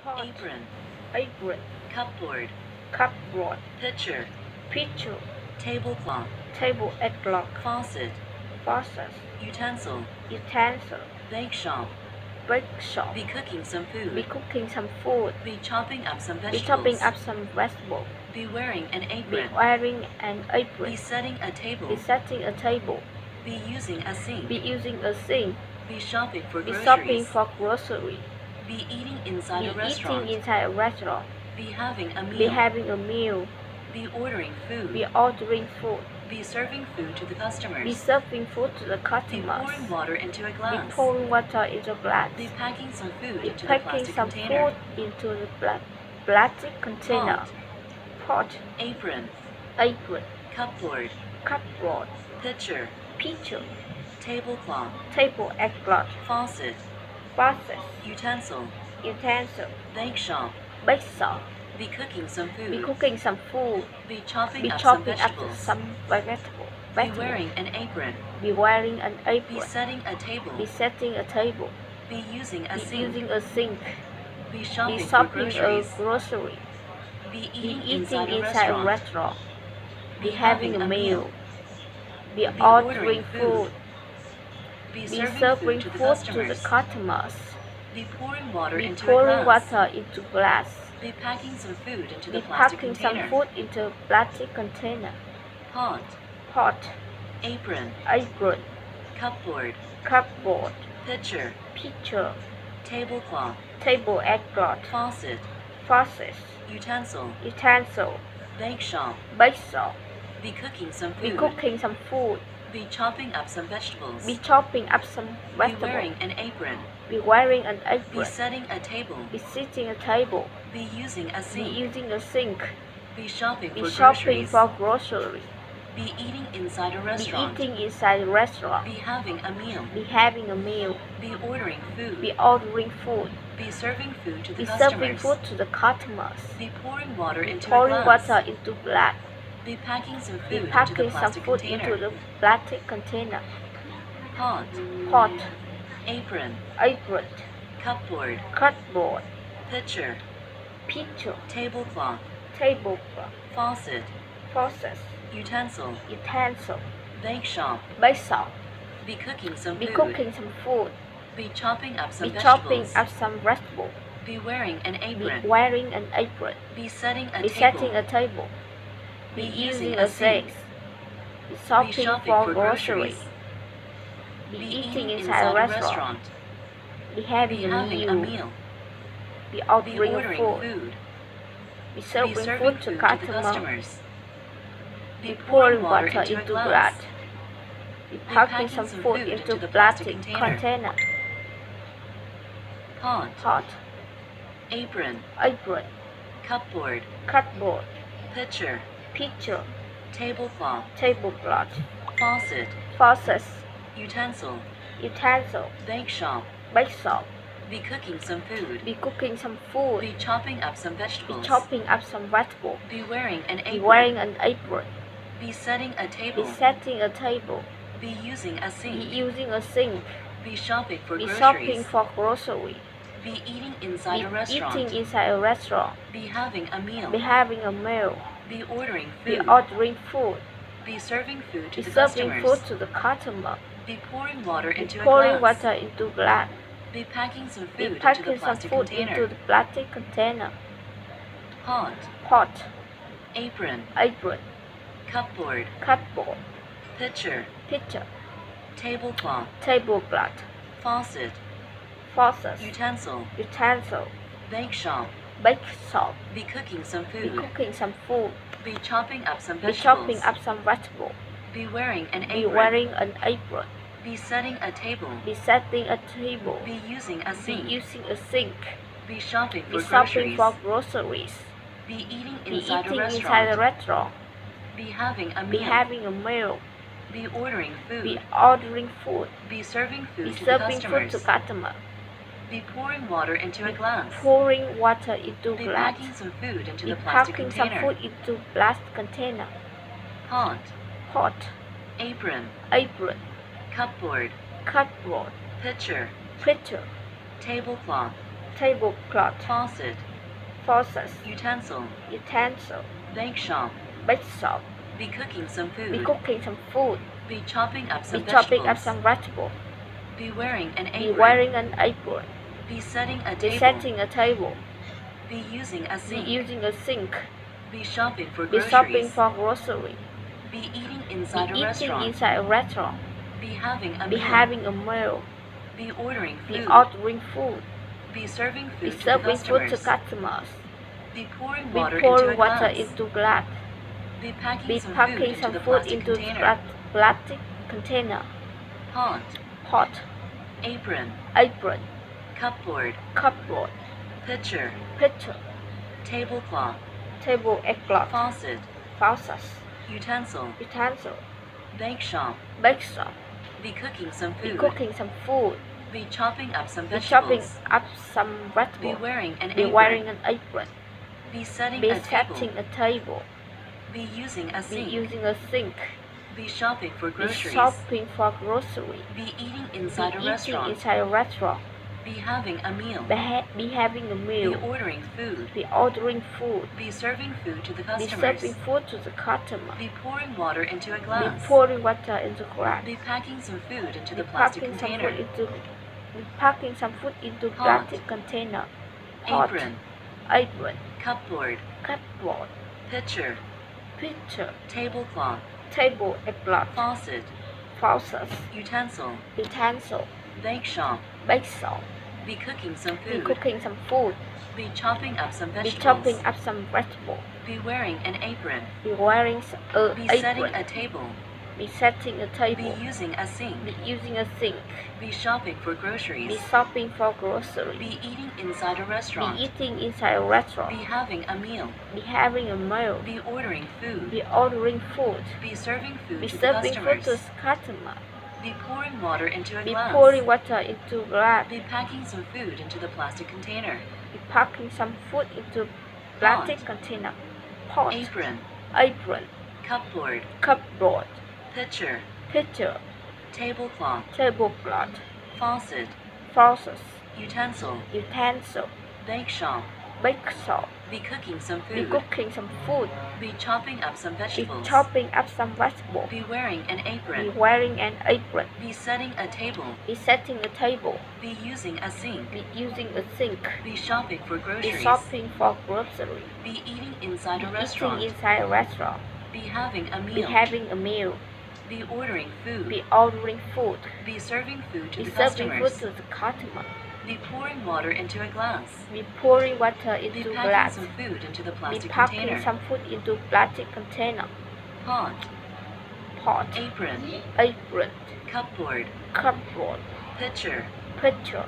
pot, apron, apron, cupboard, cupboard, pitcher, pitcher, tablecloth, table cloth, faucet, faucet, utensil, utensil, bake shop, bake shop. be cooking some Be food, cooking some food. be chopping up some Be chopping vegetables, up some vegetables. be wearing an Be apron, wearing an apron. be setting a Be table, setting a table. be using a sink, Be using a sink. be shopping for Be shopping groceries, for grocery. be eating Be inside a restaurant, eating inside a restaurant. be having a Be meal, having a meal. be ordering food, Be ordering food. be serving food to the Be customers, serving food to the be customers. pouring water into a Be glass, pouring water into glass. be packing some food Be into the packing plastic some container, food into the plastic container. pot, Pot, apron, apron, cupboard, cupboard, pitcher, pitcher, tablecloth, table cloth, faucet, faucet, utensil, utensil, bake shop, bake shop. be cooking some Be food, cooking some food. be chopping Be up some chopping up vegetables, some vegetable. be wearing an apron, Be wearing an be apron. setting a table, Be setting a table. be using a Be sink, using a sink. be Be shopping for shopping a groceries, grocery. be Be eating eating inside a inside a restaurant, restaurant. be Be having a meal. Be be ordering ordering food. be Be serving serving food to the food to the customers, customers. be pouring water Be into a pouring glass, water into glass. be packing some food into Be the plastic packing some container, food into plastic container. pot, Pot, apron, apron, cupboard, cupboard, pitcher, pitcher, tablecloth, table cloth, faucet, faucet, utensil, utensil, bake shop, bake shop. be cooking some Be food, cooking some food. be chopping up some vegetables, Be chopping up some be vegetables. wearing an apron, Be wearing an be apron. setting a table, Be sitting a table. be using a Be sink, using a sink. be shopping Be for shopping groceries, for grocery. be eating inside a Be restaurant, eating inside a restaurant. be having a meal, Be having a meal. be ordering food, Be ordering food. be serving food to the Be serving customers, food to the customers. be pouring water into a Pouring glass, water into glass. be packing some Be food into the packing some plastic food container, into the plastic container. pot, Pot, apron, apron, cupboard, cupboard, pitcher, pitcher, tablecloth, tablecloth, faucet, faucet, utensil, utensil, bake shop, bake shop. be cooking some Be food, cooking some food. be chopping up some Be chopping vegetables, up some vegetables. be wearing an Be apron, wearing an apron. be setting a Be table, setting a table. be Be using using a a sink, sink. Be be shopping shopping for for groceries. groceries, Be be eating eating inside a inside a restaurant. restaurant, Be be having a having a meal. meal, Be be ordering ordering food. food, Be be serving serving food to food to the customers. customers, Be be pouring pouring water water into a into glass, glass. Be be packing packing some some food food into into the plastic plastic container, container. pot, Pot, apron, apron, cupboard, cupboard, pitcher, pitcher, tablecloth, tablecloth, faucet, faucet, utensil, utensil, bake shop, bake shop. be cooking some food, Be cooking some food. be chopping up some Be vegetables, chopping up some vegetables. be wearing an Be wearing apron, an apron. be setting a Be table, setting a table. be using a Be sink, using a sink. be shopping for Be shopping groceries, for grocery. be eating Be inside a eating restaurant, inside a restaurant. be having a Be meal, having a meal. be ordering Be food, ordering food. be serving food to Be the serving customers, food to the customer. be pouring water Be into a pouring glass, water into glass. be packing some Be food into the packing some plastic food into container, the plastic container. pot, Pot, apron, apron, cupboard, cupboard, pitcher, pitcher, tablecloth, tablecloth, faucet, faucet, utensil, utensil, bake shop, bake shop. be cooking some Be food, cooking some food. be chopping up some Be chopping vegetables, up some vegetables. be wearing an Be apron, wearing an apron. be setting a table, Be setting a table. be using a Be sink, using a sink. be shopping Be for shopping groceries, for groceries. be eating Be inside a eating inside a restaurant, restaurant. be having a Be meal, having a meal. be ordering Be food, ordering food. be serving Be food to the serving food to customers, customer. be pouring water into a glass, Pouring water into be glass. packing some food into Be the plastic packing some container, food into plastic container. pot, Pot, apron, apron, cupboard, cupboard, pitcher, pitcher, tablecloth, tablecloth, faucet, faucet, utensil, utensil, bake shop, bake shop, be cooking some be food, cooking some food, be chopping up be some chopping up vegetables, some vegetables, be wearing an be apron, wearing an apron, be setting a be table, setting a table, be using a be sink, using a sink, be shopping for be shopping groceries, for grocery, be eating be inside a eating restaurant, inside a restaurant, be having a be meal, having a meal, be ordering be food, ordering food, be serving be food to the serving food to customers, customers, be pouring be water into a pouring water glass, into glass, be packing be some food packing into some the food plastic into container, plastic container, pot, pot, apron, apron, cupboard, cupboard, pitcher, pitcher, tablecloth, tablecloth, faucet, faucet, utensil, utensil, bake shop, bake shop, be cooking some be food, cooking some food, be chopping up some be chopping vegetables, up some be vegetables, wearing an be wearing apron, an apron, be setting be a table, setting a table, be using a be sink, using a sink, be shopping for be groceries, shopping for grocery, be eating be inside a eating restaurant, inside a restaurant, be having a meal, be having a be meal, ordering food, be ordering food, be serving food to the be customers, serving food to the customer, be pouring water into a be glass, pouring water into glass, be packing some food into be the plastic packing some container, food into be packing some food into Pot. plastic container, pot, apron, apron, cupboard, cupboard, pitcher, pitcher, tablecloth, tablecloth, faucet, faucet, utensil, utensil, bake shop, bake shop, be cooking some be food, cooking some food, be chopping up some be vegetables, chopping up some vegetables, be wearing an apron, be wearing a be setting apron, a table, be setting a be table, using a sink, be using a sink, be shopping for be groceries, shopping for grocery, be eating inside a be restaurant, eating inside a be restaurant, having a meal, be having a meal, be ordering food, be ordering food, be serving food be to the serving food customers, to customer, be pouring water into a be glass, pouring water into glass, be packing some food into the plastic container, be packing some food into plastic container, pot, apron, apron, cupboard, cupboard, pitcher, pitcher, tablecloth, tablecloth, faucet, faucet, utensil, utensil, bake shop, bake shop, be cooking some be food, cooking some food, be chopping up some be vegetables, chopping up some vegetables, be wearing an be apron, wearing an apron, be setting a table, be setting a table, be using a sink, be using a sink, be shopping for be groceries, shopping for grocery, be eating inside be a eating restaurant, inside a restaurant, be having a be meal, having a meal, be ordering food, be ordering food, be serving food to be the serving food customers, to the customer, be pouring water into a glass, be pouring water be into packing glass, some food into the be plastic packing container, some food into plastic container, pot, pot, apron, apron, cupboard, cupboard, pitcher, pitcher,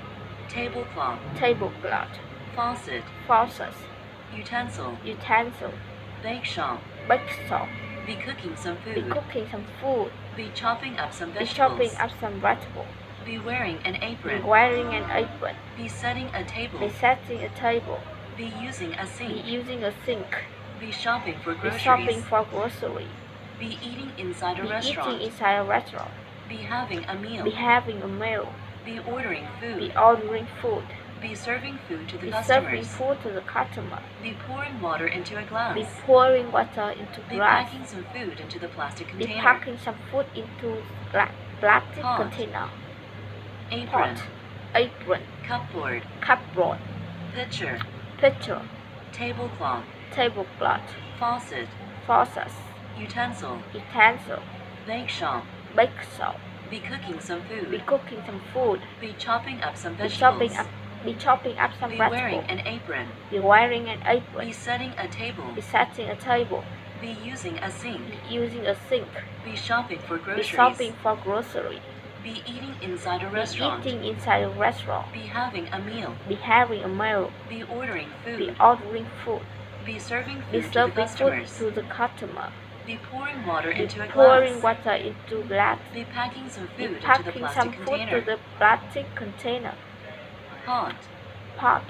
tablecloth, tablecloth, faucet, faucet, utensil, utensil, bake shop, bake shop, be cooking some be food, cooking some food, be chopping up some be chopping vegetables, up some vegetables, be wearing an be apron, wearing an apron, be setting a be table, setting a table, be using a be sink, using a sink, be shopping for be shopping groceries, for grocery, be eating inside a be eating restaurant, inside a restaurant, be having a meal, be having a meal, be ordering be food, ordering food, be serving food to the be serving customers, food to the customer, be pouring water into a be glass, pouring water into be glass, packing some food into the plastic be container, packing some food into plastic Pot. container, apron, pot, apron, cupboard, cupboard, pitcher, pitcher, tablecloth, tablecloth, faucet, faucet, utensil, utensil, bake shop, bake shop, be cooking some be food, cooking some food, be chopping up some be chopping vegetables, up, be chopping up some be wearing vegetables, an apron, be wearing an be apron, setting a table, be setting a table, be using a sink, be using a sink, be shopping for be groceries, shopping for grocery, be eating inside a be restaurant, eating inside a restaurant, be having a meal, be having a meal, be ordering be food, ordering food, be serving be food to the serving food customers, to the customer, be pouring water be into a pouring glass, water into glass, be packing some be food into the packing plastic some food to container, the plastic container, pot, pot,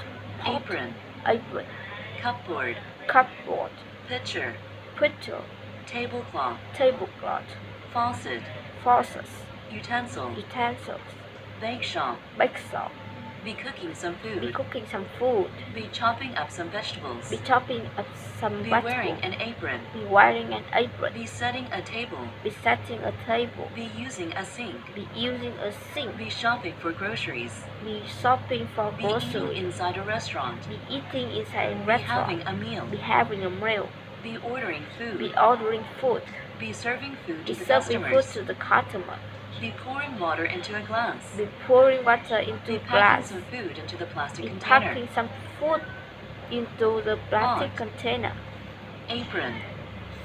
apron, apron, cupboard, cupboard, pitcher, pitcher, tablecloth, tablecloth, faucet, faucet, utensil, utensils, bake shop, bake shop, Be cooking some Be food. cooking some food. Be chopping up some vegetables. Be chopping up some Be vegetables. wearing an apron. Be wearing an apron. Be setting a table. Be setting a table. Be using a sink. Be using a sink. Be shopping for groceries. Be shopping for Be eating groceries. inside a restaurant. Be eating inside a Be restaurant. having a meal. Be having a meal. Be ordering food. Be ordering food. Be serving food Be to the serving food customers. to the customer. Be pouring water into a glass. Be pouring water into Be a packing glass. some food into the plastic Be container. packing some food into the plastic Pot. container. Apron.